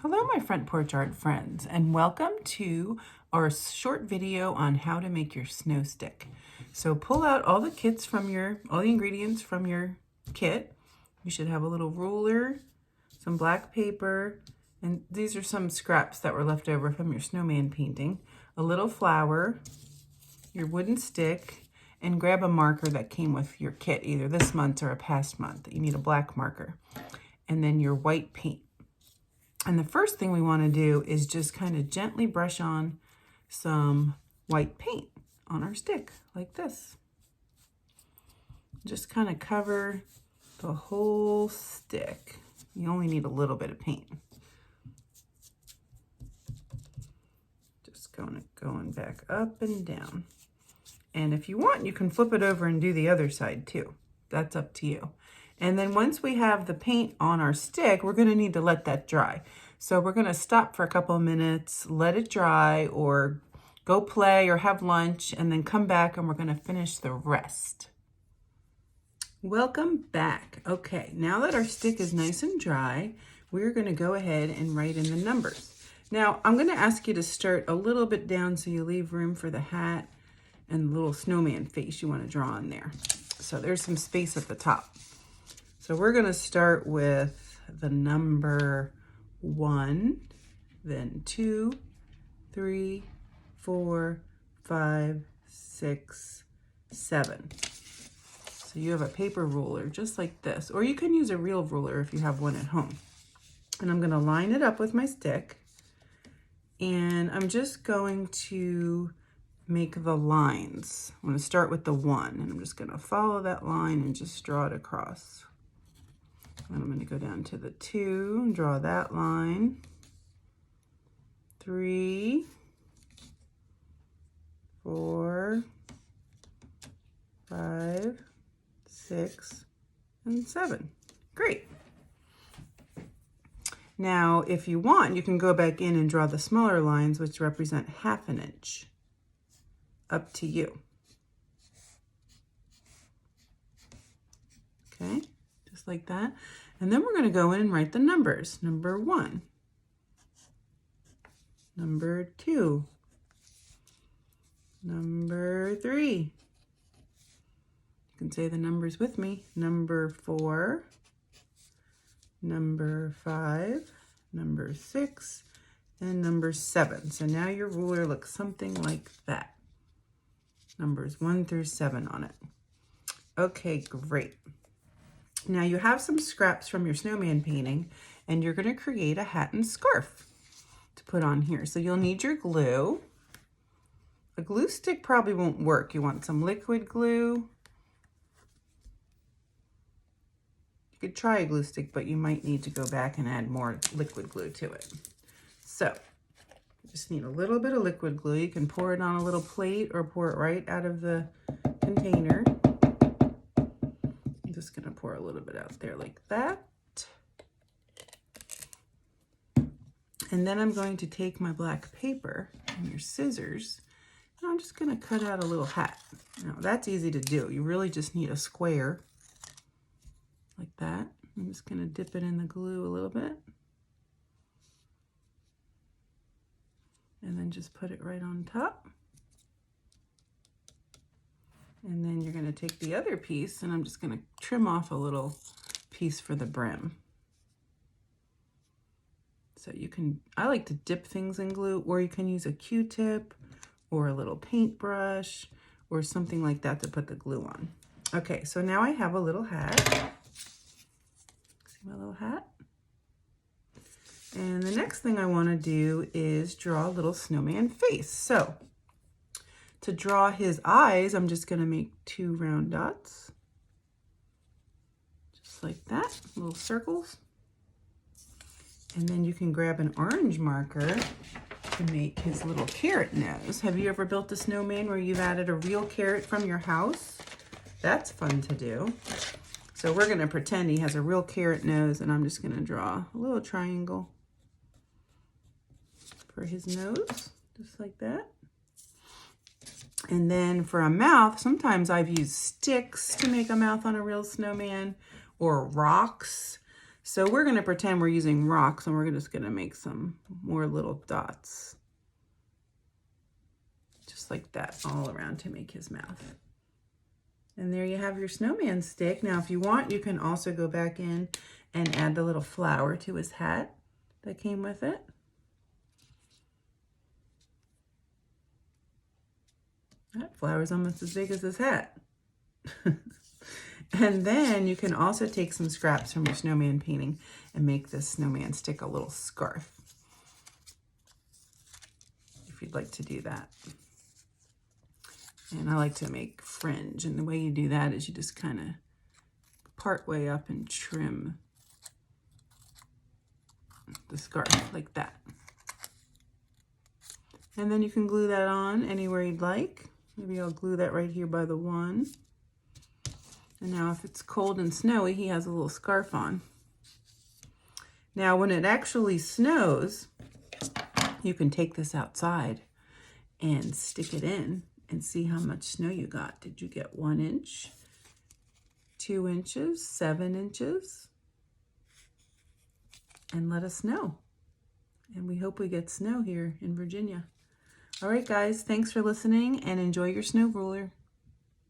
Hello, my front porch art friends, and welcome to our short video on how to make your snow stick. So pull out all the all the ingredients from your kit. You should have a little ruler, some black paper, and these are some scraps that were left over from your snowman painting, a little flour, your wooden stick, and grab a marker that came with your kit, either this month or a past month. You need a black marker, and then your white paint. And the first thing we want to do is just kind of gently brush on some white paint on our stick, like this. Just kind of cover the whole stick. You only need a little bit of paint. Just going back up and down. And if you want, you can flip it over and do the other side too. That's up to you. And then once we have the paint on our stick, we're going to need to let that dry. So we're going to stop for a couple of minutes, let it dry, or go play or have lunch, and then come back and we're going to finish the rest. Welcome back. Okay, now that our stick is nice and dry, we're going to go ahead and write in the numbers. Now, I'm going to ask you to start a little bit down so you leave room for the hat and the little snowman face you want to draw on there. So there's some space at the top. So we're going to start with the number 1, then 2, 3, 4, 5, 6, 7. So you have a paper ruler just like this, or you can use a real ruler if you have one at home. And I'm going to line it up with my stick, and I'm just going to make the lines. I'm going to start with the 1, and I'm just going to follow that line and just draw it across. And I'm going to go down to the 2 and draw that line. 3, 4, 5, 6, and 7. Great. Now, if you want, you can go back in and draw the smaller lines, which represent 1/2 inch. Up to you. Okay. Just like that. And then we're going to go in and write the numbers. Number 1, number 2, number 3. You can say the numbers with me. Number 4, number 5, number 6, and number 7. So now your ruler looks something like that. Numbers 1 through 7 on it. Okay, great. Now you have some scraps from your snowman painting, and you're going to create a hat and scarf to put on here. So you'll need your glue. A glue stick probably won't work. You want some liquid glue. You could try a glue stick, but you might need to go back and add more liquid glue to it. So you just need a little bit of liquid glue. You can pour it on a little plate or pour it right out of the container. I'm just going to pour a little bit out there like that. And then I'm going to take my black paper and your scissors, and I'm just going to cut out a little hat. Now, that's easy to do. You really just need a square like that. I'm just going to dip it in the glue a little bit. And then just put it right on top. And then you're going to take the other piece, and I'm just going to trim off a little piece for the brim. So you can, I like to dip things in glue, or you can use a Q-tip or a little paintbrush or something like that to put the glue on. Okay, so now I have a little hat. See my little hat? And the next thing I want to do is draw a little snowman face. So to draw his eyes, I'm just going to make 2 round dots. Just like that, little circles. And then you can grab an orange marker to make his little carrot nose. Have you ever built a snowman where you've added a real carrot from your house? That's fun to do. So we're going to pretend he has a real carrot nose, and I'm just going to draw a little triangle for his nose, just like that. And then for a mouth, sometimes I've used sticks to make a mouth on a real snowman, or rocks. So we're going to pretend we're using rocks, and we're just going to make some more little dots. Just like that all around to make his mouth. And there you have your snowman stick. Now, if you want, you can also go back in and add the little flower to his hat that came with it. That flower's almost as big as his hat. And then you can also take some scraps from your snowman painting and make this snowman stick a little scarf, if you'd like to do that. And I like to make fringe, and the way you do that is you just kind of part way up and trim the scarf like that. And then you can glue that on anywhere you'd like. Maybe I'll glue that right here by the one. And now if it's cold and snowy, he has a little scarf on. Now when it actually snows, you can take this outside and stick it in and see how much snow you got. Did you get 1 inch, 2 inches, 7 inches? And let us know. And we hope we get snow here in Virginia. All right, guys, thanks for listening, and enjoy your snow ruler.